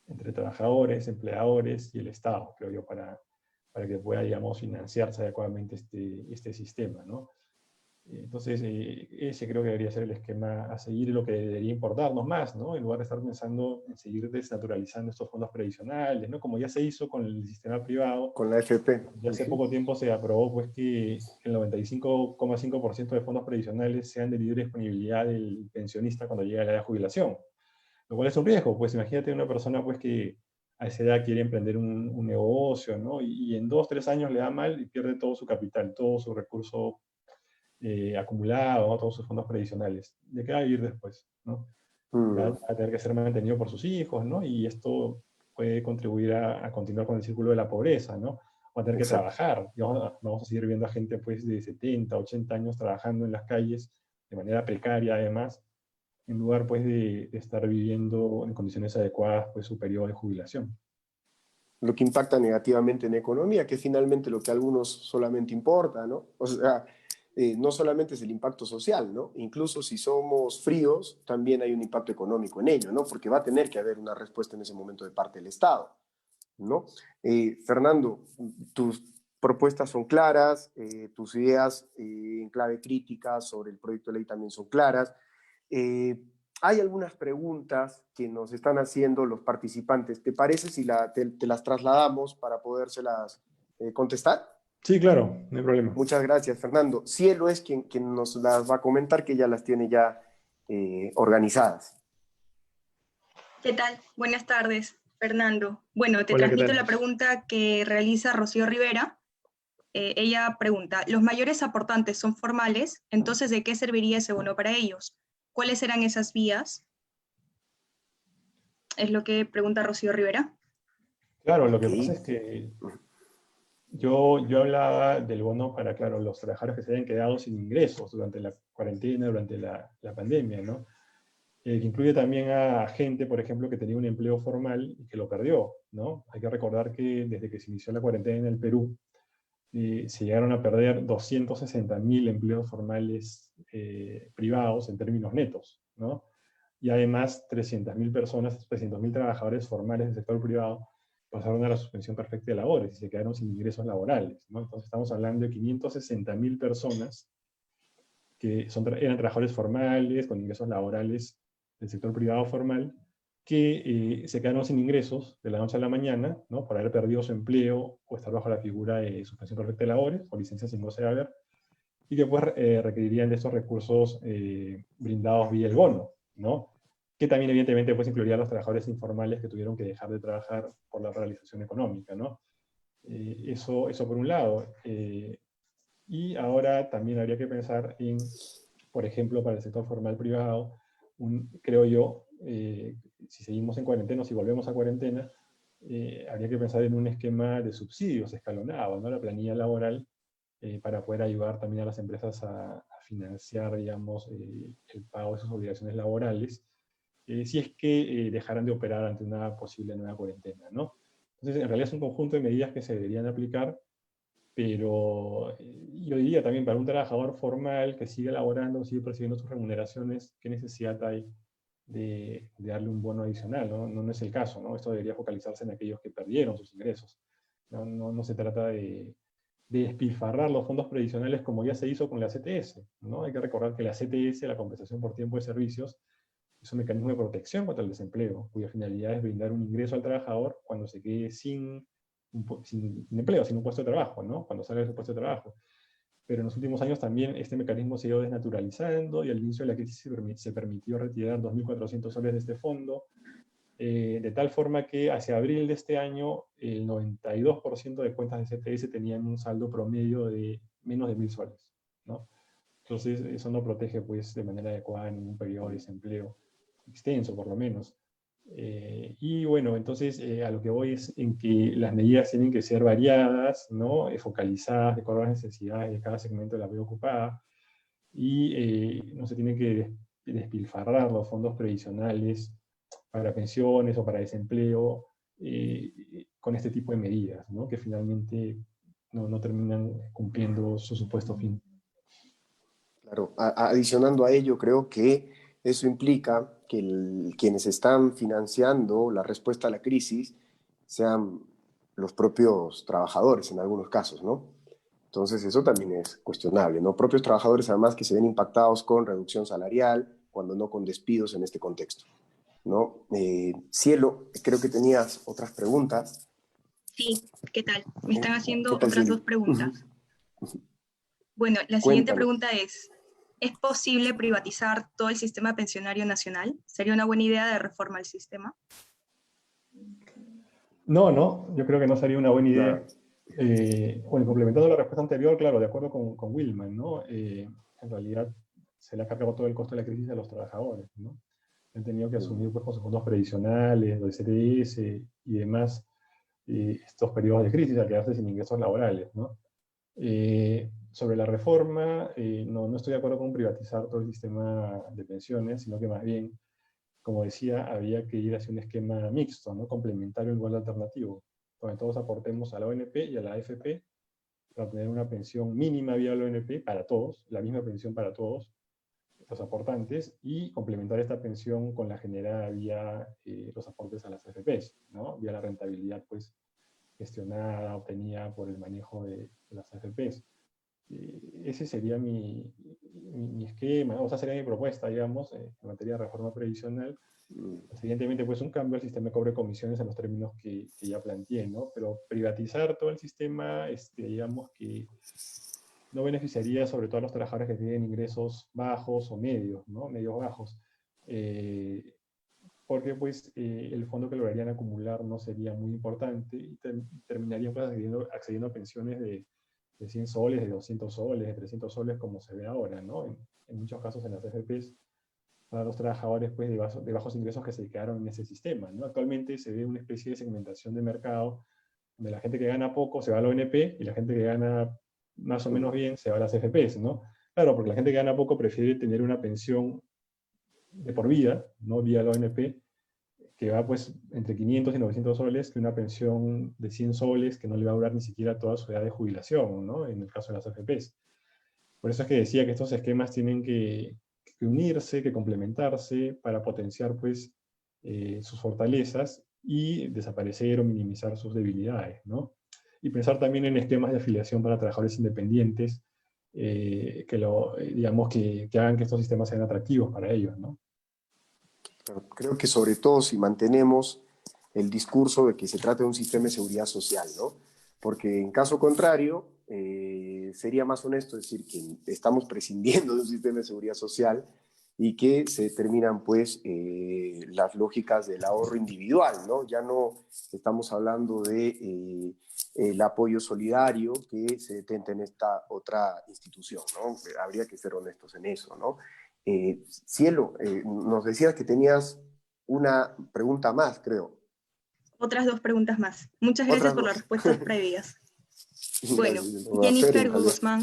Entre trabajadores, empleadores y el Estado, creo yo, para que pueda, digamos, financiarse adecuadamente este sistema, ¿no? Entonces, ese creo que debería ser el esquema a seguir y lo que debería importarnos más, ¿no? En lugar de estar pensando en seguir desnaturalizando estos fondos previsionales, ¿no? Como ya se hizo con el sistema privado. Con la AFP. Ya hace poco tiempo se aprobó pues, que el 95,5% de fondos previsionales sean de libre disponibilidad del pensionista cuando llegue a la edad de jubilación. Lo cual es un riesgo, pues imagínate una persona pues, que a esa edad quiere emprender un negocio, ¿no? Y en 2, 3 años le da mal y pierde todo su capital, todo su recurso acumulado, ¿no? Todos sus fondos previsionales. ¿De qué va a vivir después? ¿No? Va Mm, a tener que ser mantenido por sus hijos, ¿no? Y esto puede contribuir a continuar con el círculo de la pobreza, ¿no? Va a tener que exacto. trabajar. Y vamos a seguir viendo a gente pues, de 70, 80 años trabajando en las calles de manera precaria, además, en lugar pues, de estar viviendo en condiciones adecuadas pues, su periodo de jubilación. Lo que impacta negativamente en la economía, que es finalmente lo que a algunos solamente importa, ¿no? O sea, no solamente es el impacto social, ¿no? Incluso si somos fríos, también hay un impacto económico en ello, ¿no? Porque va a tener que haber una respuesta en ese momento de parte del Estado, ¿no? Fernando, tus propuestas son claras, tus ideas en clave crítica sobre el proyecto de ley también son claras. Eh, Hay algunas preguntas que nos están haciendo los participantes. ¿Te parece si te las trasladamos para podérselas contestar? Sí, claro, no hay problema. Muchas gracias, Fernando. Cielo es quien nos las va a comentar, que ya las tiene ya organizadas. ¿Qué tal? Buenas tardes, Fernando. Bueno, te Hola, ¿qué transmito tal? la pregunta que realiza Rocío Rivera. Ella pregunta, ¿los mayores aportantes son formales? Entonces, ¿de qué serviría ese bono para ellos? ¿Cuáles serán esas vías? Es lo que pregunta Rocío Rivera. Claro, lo Ok. que pasa es que yo hablaba del bono para, claro, los trabajadores que se hayan quedado sin ingresos durante la cuarentena, durante la pandemia, ¿no? Que incluye también a gente, por ejemplo, que tenía un empleo formal y que lo perdió, ¿no? Hay que recordar que desde que se inició la cuarentena en el Perú, se llegaron a perder 260.000 empleos formales privados en términos netos, ¿no? Y además 300.000 personas, 300.000 trabajadores formales del sector privado pasaron a la suspensión perfecta de labores y se quedaron sin ingresos laborales, ¿no? Entonces estamos hablando de 560.000 personas que eran trabajadores formales, con ingresos laborales del sector privado formal, que se quedaron sin ingresos de la noche a la mañana, ¿no? Por haber perdido su empleo o estar bajo la figura de suspensión perfecta de labores o licencia sin goce de haber, y que pues requerirían de estos recursos brindados vía el bono, ¿no? Que también evidentemente pues incluiría a los trabajadores informales que tuvieron que dejar de trabajar por la paralización económica, ¿no? Eso por un lado. Y ahora también habría que pensar en, por ejemplo, para el sector formal privado, creo yo, si seguimos en cuarentena o si volvemos a cuarentena, habría que pensar en un esquema de subsidios escalonado, ¿no? La planilla laboral, para poder ayudar también a las empresas a financiar, digamos, el pago de sus obligaciones laborales, si es que dejaran de operar ante una posible nueva cuarentena, ¿no? Entonces, en realidad es un conjunto de medidas que se deberían aplicar, pero yo diría también para un trabajador formal que sigue laborando, sigue percibiendo sus remuneraciones, ¿qué necesidad hay de darle un bono adicional? ¿No? No es el caso, ¿no? Esto debería focalizarse en aquellos que perdieron sus ingresos. No se trata de despilfarrar los fondos previsionales como ya se hizo con la CTS, ¿no? Hay que recordar que la CTS, la compensación por tiempo de servicios, es un mecanismo de protección contra el desempleo, cuya finalidad es brindar un ingreso al trabajador cuando se quede sin empleo, sin un puesto de trabajo, ¿no? Cuando salga de su puesto de trabajo. Pero en los últimos años también este mecanismo se ha ido desnaturalizando y al inicio de la crisis se permitió retirar 2.400 soles de este fondo, de tal forma que hacia abril de este año el 92% de cuentas de CTS tenían un saldo promedio de menos de 1.000 soles, ¿no? Entonces eso no protege pues, de manera adecuada en un periodo de desempleo extenso por lo menos. Y bueno, entonces a lo que voy es en que las medidas tienen que ser variadas, ¿no? Focalizadas de acuerdo a las necesidades de cada segmento de la vida ocupada, y no se tienen que despilfarrar los fondos previsionales para pensiones o para desempleo, con este tipo de medidas, ¿no? Que finalmente no terminan cumpliendo su supuesto fin. Claro, adicionando a ello, creo que eso implica que quienes están financiando la respuesta a la crisis sean los propios trabajadores en algunos casos, ¿no? Entonces eso también es cuestionable, ¿no? Propios trabajadores además que se ven impactados con reducción salarial, cuando no con despidos en este contexto, ¿no? Cielo, creo que tenías otras preguntas. Sí, ¿qué tal? Me están ¿Qué haciendo tal, otras Cielo? dos preguntas. Bueno, la siguiente Cuéntame. pregunta ¿es posible privatizar todo el sistema pensionario nacional? ¿Sería una buena idea de reforma al sistema? No, yo creo que no sería una buena idea. Claro. Bueno, complementando la respuesta anterior, claro, de acuerdo con Willman, ¿no? En realidad se le ha cargado todo el costo de la crisis a los trabajadores, ¿no? Han tenido que asumir pues, con sus fondos previsionales, los CTS y demás, estos periodos de crisis al quedarse sin ingresos laborales, ¿no? Sobre la reforma, no estoy de acuerdo con privatizar todo el sistema de pensiones, sino que más bien, como decía, había que ir hacia un esquema mixto, ¿no? Complementario igual alternativo, donde todos aportemos a la ONP y a la AFP para tener una pensión mínima vía la ONP para todos, la misma pensión para todos los aportantes, y complementar esta pensión con la generada vía los aportes a las AFPs, ¿no? Vía la rentabilidad pues, gestionada, obtenida por el manejo de las AFPs. Ese sería mi esquema, o sea, sería mi propuesta, digamos, en materia de reforma previsional. Evidentemente, pues un cambio al sistema de cobre de comisiones en los términos que ya planteé, ¿no? Pero privatizar todo el sistema, digamos que no beneficiaría sobre todo a los trabajadores que tienen ingresos bajos o medios, ¿no? Medios bajos. Porque pues el fondo que lograrían acumular no sería muy importante y terminarían pues, accediendo a pensiones de 100 soles, de 200 soles, de 300 soles, como se ve ahora, ¿no? En muchos casos en las FPs, para los trabajadores pues, de bajos ingresos que se quedaron en ese sistema, ¿no? Actualmente se ve una especie de segmentación de mercado, donde la gente que gana poco se va a la ONP y la gente que gana más o menos bien se va a las FPs, ¿no? Claro, porque la gente que gana poco prefiere tener una pensión de por vida, ¿no? Vía la ONP, que va pues entre 500 y 900 soles, que una pensión de 100 soles que no le va a durar ni siquiera toda su edad de jubilación, ¿no? En el caso de las AFPs. Por eso es que decía que estos esquemas tienen que unirse, que complementarse para potenciar pues sus fortalezas y desaparecer o minimizar sus debilidades, ¿no? Y pensar también en esquemas de afiliación para trabajadores independientes digamos que hagan que estos sistemas sean atractivos para ellos, ¿no? Creo que sobre todo si mantenemos el discurso de que se trata de un sistema de seguridad social, ¿no? Porque en caso contrario, sería más honesto decir que estamos prescindiendo de un sistema de seguridad social y que se terminan pues las lógicas del ahorro individual, ¿no? Ya no estamos hablando de el apoyo solidario que se detenta en esta otra institución, ¿no? Habría que ser honestos en eso, ¿no? Cielo, nos decías que tenías una pregunta más, creo. Otras dos preguntas más. Muchas gracias Otras por las dos. respuestas previas. Bueno, Gracias. Fer, Jennifer tal vez. Guzmán,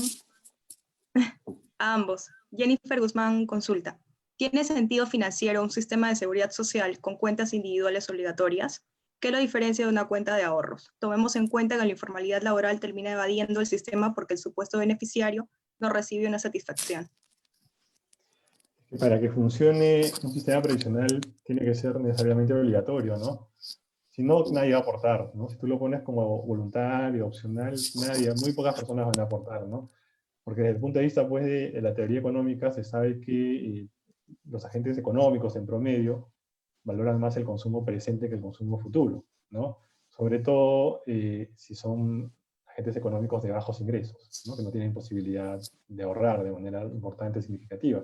a ambos. Jennifer Guzmán consulta. ¿Tiene sentido financiero un sistema de seguridad social con cuentas individuales obligatorias? ¿Qué lo diferencia de una cuenta de ahorros? Tomemos en cuenta que la informalidad laboral termina evadiendo el sistema porque el supuesto beneficiario no recibe una satisfacción. Para que funcione un sistema previsional tiene que ser necesariamente obligatorio, ¿no? Si no, nadie va a aportar, ¿no? Si tú lo pones como voluntario, opcional, muy pocas personas van a aportar, ¿no? Porque desde el punto de vista, pues, de la teoría económica se sabe que los agentes económicos, en promedio, valoran más el consumo presente que el consumo futuro, ¿no? Sobre todo si son agentes económicos de bajos ingresos, ¿no? Que no tienen posibilidad de ahorrar de manera importante, significativa.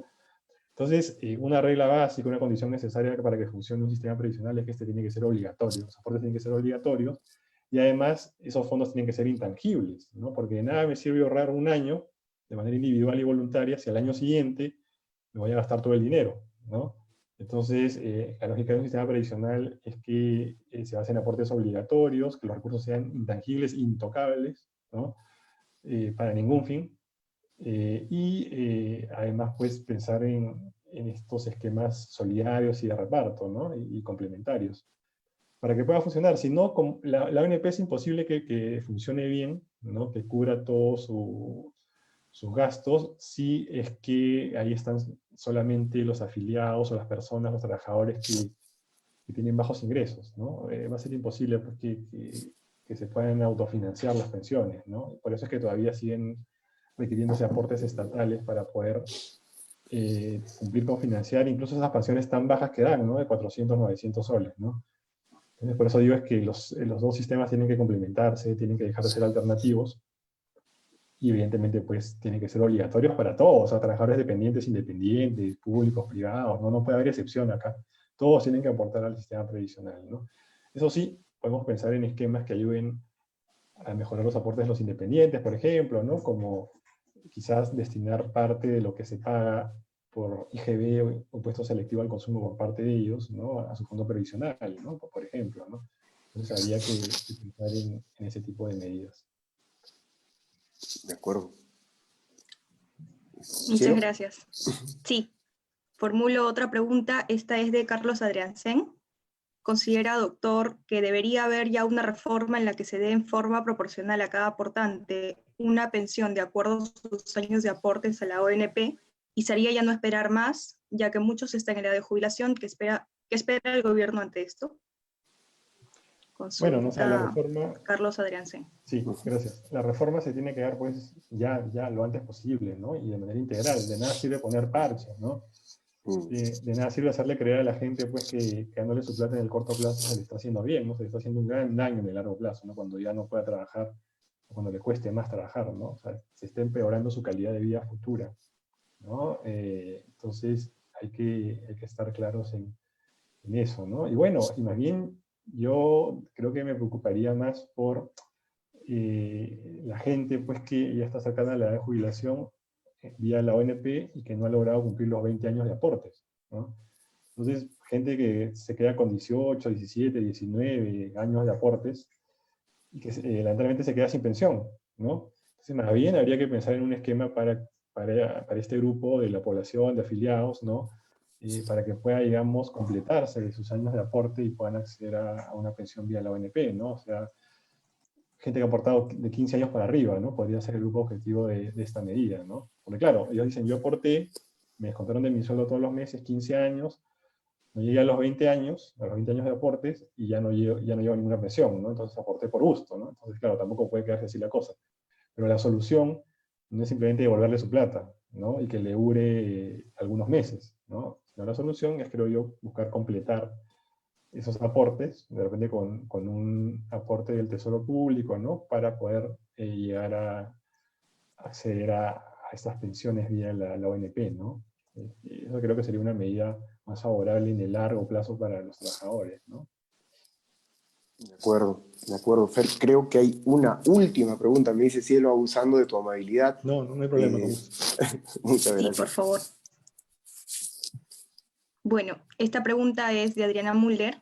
Entonces, una regla básica, una condición necesaria para que funcione un sistema previsional es que este tiene que ser obligatorio, los aportes tienen que ser obligatorios, y además esos fondos tienen que ser intangibles, ¿no? Porque de nada me sirve ahorrar un año de manera individual y voluntaria si al año siguiente me voy a gastar todo el dinero, ¿no? Entonces, la lógica de un sistema previsional es que se basen en aportes obligatorios, que los recursos sean intangibles, intocables, ¿no? Para ningún fin. Además, pues, pensar en en estos esquemas solidarios y de reparto, ¿no? Y complementarios. Para que pueda funcionar, si no, la ONP es imposible que funcione bien, ¿no? Que cubra todos sus gastos, si es que ahí están solamente los afiliados o las personas, los trabajadores que tienen bajos ingresos, ¿no? Va a ser imposible pues, que se puedan autofinanciar las pensiones, ¿no? Por eso es que todavía siguen requiriéndose aportes estatales para poder cumplir con financiar incluso esas pensiones tan bajas que dan, ¿no? De 400, 900 soles, ¿no? Entonces, por eso digo es que los dos sistemas tienen que complementarse, tienen que dejar de ser alternativos, y evidentemente pues tienen que ser obligatorios para todos, o sea, trabajadores dependientes, independientes, públicos, privados, no puede haber excepción acá. Todos tienen que aportar al sistema previsional, ¿no? Eso sí, podemos pensar en esquemas que ayuden a mejorar los aportes de los independientes, por ejemplo, ¿no? Como quizás destinar parte de lo que se paga por IGB o impuesto selectivo al consumo por parte de ellos, ¿no? A su fondo previsional, ¿no? Por ejemplo, ¿no? Entonces habría que pensar en ese tipo de medidas. De acuerdo. Muchas ¿Cielo? gracias. Sí, formulo otra pregunta. Esta es de Carlos Adriancén. Considera, doctor, que debería haber ya una reforma en la que se dé en forma proporcional a cada aportante una pensión de acuerdo a sus años de aportes a la ONP, y sería ya no esperar más, ya que muchos están en edad de jubilación. ¿Qué espera el gobierno ante esto? Consulta Bueno, no sé, la reforma... Carlos Adriancén. Sí, gracias. La reforma se tiene que dar pues ya lo antes posible, ¿no? Y de manera integral. De nada sirve poner parches, ¿no? De nada sirve hacerle creer a la gente pues que dándole su plata en el corto plazo se le está haciendo bien, ¿no? Se le está haciendo un gran daño en el largo plazo, ¿no? Cuando ya no pueda trabajar, o cuando le cueste más trabajar, ¿no? O sea, se está empeorando su calidad de vida futura, ¿no? Entonces hay que estar claros en eso, ¿no? Y bueno, y más bien yo creo que me preocuparía más por la gente pues que ya está cercana a la edad de jubilación vía la ONP y que no ha logrado cumplir los 20 años de aportes, ¿no? Entonces, gente que se queda con 18, 17, 19 años de aportes y que lamentablemente se queda sin pensión, ¿no? Entonces, más bien habría que pensar en un esquema para este grupo de la población, de afiliados, ¿no? Para que pueda, digamos, completarse de sus años de aporte y puedan acceder a una pensión vía la ONP, ¿no? O sea, gente que ha aportado de 15 años para arriba, ¿no? Podría ser el grupo objetivo de esta medida, ¿no? Porque claro, ellos dicen, yo aporté, me descontaron de mi sueldo todos los meses, 15 años, no llegué a los 20 años, de aportes, y ya no llevo ninguna pensión, ¿no? Entonces aporté por gusto, ¿no? Entonces, claro, tampoco puede quedarse así la cosa. Pero la solución no es simplemente devolverle su plata, ¿no? Y que le dure algunos meses, ¿no? Sino la solución es, creo yo, buscar completar esos aportes, de repente con un aporte del Tesoro Público, ¿no? Para poder llegar a acceder a estas pensiones vía la ONP, ¿no? Eso creo que sería una medida más favorable en el largo plazo para los trabajadores, ¿no? De acuerdo, Fer. Creo que hay una última pregunta. Me dice Cielo, abusando de tu amabilidad. No hay problema. Muchas Sí, gracias. por favor. Bueno, esta pregunta es de Adriana Mulder.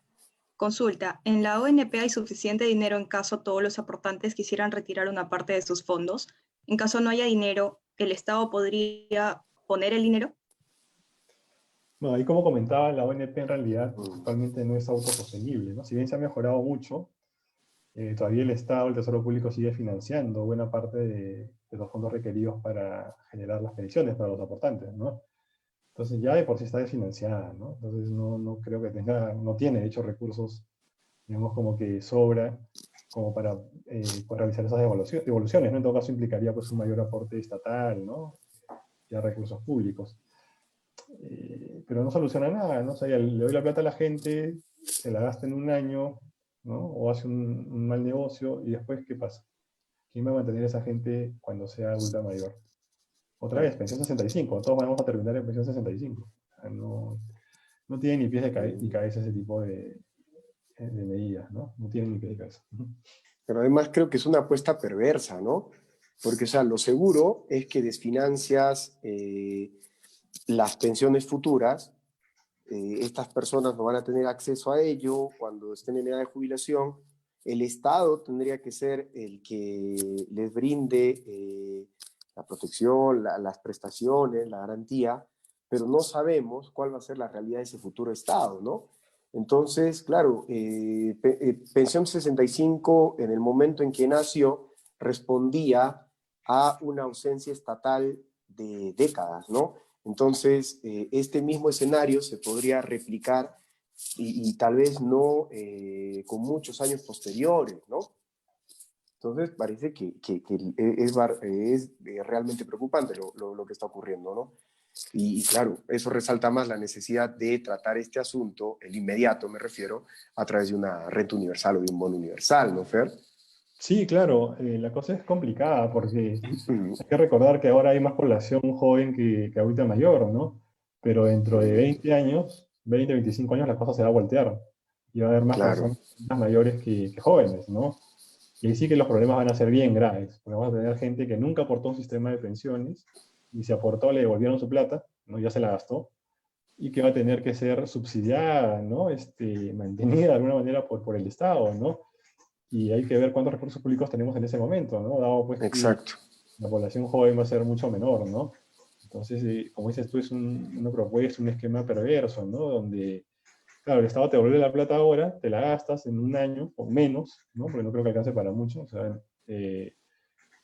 Consulta, ¿en la ONP hay suficiente dinero en caso todos los aportantes quisieran retirar una parte de sus fondos? En caso no haya dinero, ¿el Estado podría poner el dinero? No, ahí como comentaba, la ONP en realidad actualmente no es autosostenible, ¿no? Si bien se ha mejorado mucho, todavía el Estado, el Tesoro Público sigue financiando buena parte de los fondos requeridos para generar las pensiones para los aportantes, ¿no? Entonces ya de por sí está desfinanciada, ¿no? Entonces no creo que no tiene de hecho recursos, digamos, como que sobra como para realizar esas devoluciones, ¿no? En todo caso implicaría pues un mayor aporte estatal, ¿no? Ya recursos públicos. Pero no soluciona nada, ¿no? O sea, le doy la plata a la gente, se la gasta en un año, ¿no? O hace un mal negocio, y después, ¿qué pasa? ¿Quién va a mantener a esa gente cuando sea adulta mayor? Otra vez, pensión 65, todos vamos a terminar en pensión 65. O sea, no tiene ni pies ni cabeza ese tipo de medidas, ¿no? No tiene ni pies ni cabeza. Pero además creo que es una apuesta perversa, ¿no? Porque, o sea, lo seguro es que desfinancias las pensiones futuras, estas personas no van a tener acceso a ello cuando estén en edad de jubilación. El Estado tendría que ser el que les brinde la protección, las prestaciones, la garantía, pero no sabemos cuál va a ser la realidad de ese futuro Estado, ¿no? Entonces, claro, Pensión 65 en el momento en que nació respondía a una ausencia estatal de décadas, ¿no? Entonces, este mismo escenario se podría replicar y tal vez no con muchos años posteriores, ¿no? Entonces, parece que es realmente preocupante lo que está ocurriendo, ¿no? Y claro, eso resalta más la necesidad de tratar este asunto, el inmediato me refiero, a través de una renta universal o de un bono universal, ¿no, Fer? Sí, claro, la cosa es complicada porque hay que recordar que ahora hay más población joven que ahorita mayor, ¿no? Pero dentro de 20 años, 20, 25 años, la cosa se va a voltear y va a haber más Claro, personas más mayores que jóvenes, ¿no? Y ahí sí que los problemas van a ser bien graves, porque vamos a tener gente que nunca aportó un sistema de pensiones y si aportó le devolvieron su plata, ¿no? Ya se la gastó, y que va a tener que ser subsidiada, ¿no? Mantenida de alguna manera por el Estado, ¿no? Y hay que ver cuántos recursos públicos tenemos en ese momento, ¿no? Dado pues que exacto. la población joven va a ser mucho menor, ¿no? Entonces, como dices tú, es una propuesta, un esquema perverso, ¿no? Donde, claro, el Estado te devuelve la plata ahora, te la gastas en un año o menos, ¿no? Porque no creo que alcance para mucho, o sea,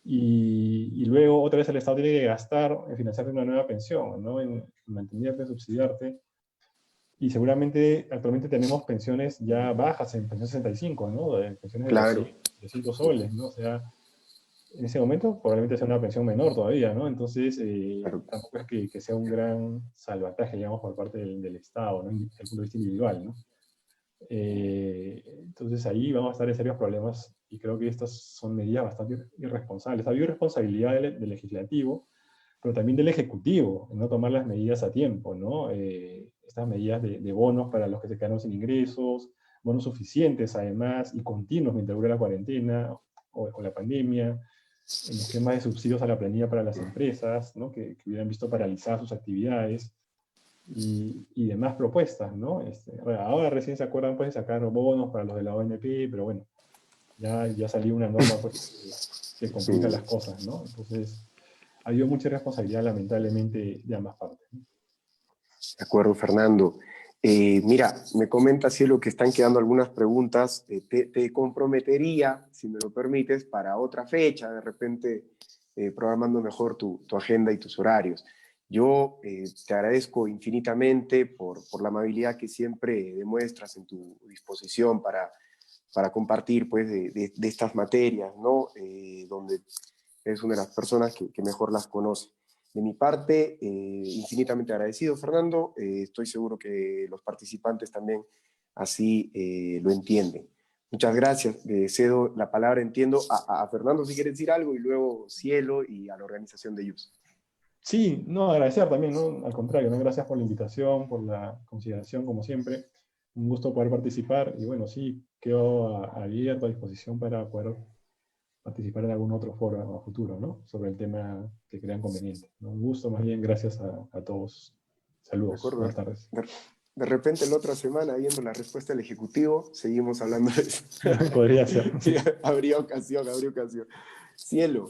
y luego otra vez el Estado tiene que gastar en financiarte una nueva pensión, ¿no? En mantenerte, subsidiarte. Y seguramente actualmente tenemos pensiones ya bajas en pensión 65, ¿no? Pensiones de Claro, 200 soles, ¿no? O sea, en ese momento probablemente sea una pensión menor todavía, ¿no? Entonces, claro. tampoco es que sea un gran salvataje, digamos, por parte del Estado, ¿no? Desde el punto de vista individual, ¿no? Entonces ahí vamos a estar en serios problemas y creo que estas son medidas bastante irresponsables. Ha habido irresponsabilidad del legislativo, pero también del ejecutivo, en no tomar las medidas a tiempo, ¿no? Estas medidas de bonos para los que se quedaron sin ingresos, bonos suficientes además y continuos mientras dure la cuarentena o la pandemia, en esquemas de subsidios a la planilla para las empresas, ¿no? Que hubieran visto paralizadas sus actividades y demás propuestas, ¿no? Ahora recién se acuerdan pues de sacar bonos para los de la ONP, pero bueno, ya salió una norma pues que complica las cosas, ¿no? Entonces, ha habido mucha responsabilidad lamentablemente de ambas partes, ¿no? De acuerdo, Fernando. Mira, me comenta Cielo que están quedando algunas preguntas. Te comprometería, si me lo permites, para otra fecha, de repente programando mejor tu agenda y tus horarios. Yo te agradezco infinitamente por la amabilidad que siempre demuestras en tu disposición para compartir pues, de estas materias, ¿no? Donde eres una de las personas que mejor las conoce. De mi parte, infinitamente agradecido, Fernando. Estoy seguro que los participantes también así lo entienden. Muchas gracias. Cedo la palabra, entiendo, a Fernando si quiere decir algo y luego Cielo y a la organización de Yus. Sí, no, agradecer también, ¿no? Al contrario, ¿no? Gracias por la invitación, por la consideración, como siempre. Un gusto poder participar y bueno, sí, quedo abierto a disposición para poder participar en algún otro foro a futuro, ¿no? Sobre el tema que crean conveniente, ¿no? Un gusto, más bien, gracias a todos. ¿De Saludos, acuerdo? buenas tardes. De repente, la otra semana, viendo la respuesta del Ejecutivo, seguimos hablando de eso. Podría ser. Sí, habría ocasión, habría ocasión. Cielo,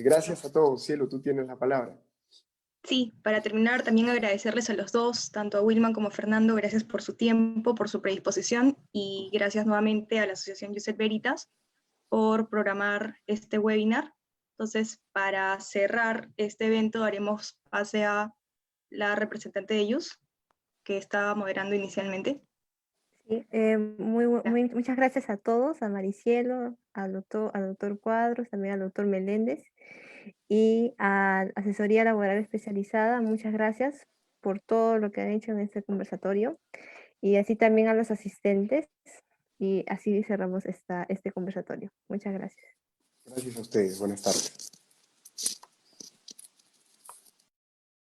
gracias a todos. Cielo, tú tienes la palabra. Sí, para terminar, también agradecerles a los dos, tanto a Wilman como a Fernando, gracias por su tiempo, por su predisposición y gracias nuevamente a la Asociación Yuset Veritas por programar este webinar. Entonces, para cerrar este evento, haremos pase a la representante de Yus, que estaba moderando inicialmente. Sí, muchas gracias a todos, a Maricielo, al doctor Cuadros, también al doctor Meléndez y a Asesoría Laboral Especializada. Muchas gracias por todo lo que han hecho en este conversatorio y así también a los asistentes y así cerramos este conversatorio. Muchas gracias. Gracias a ustedes. Buenas tardes.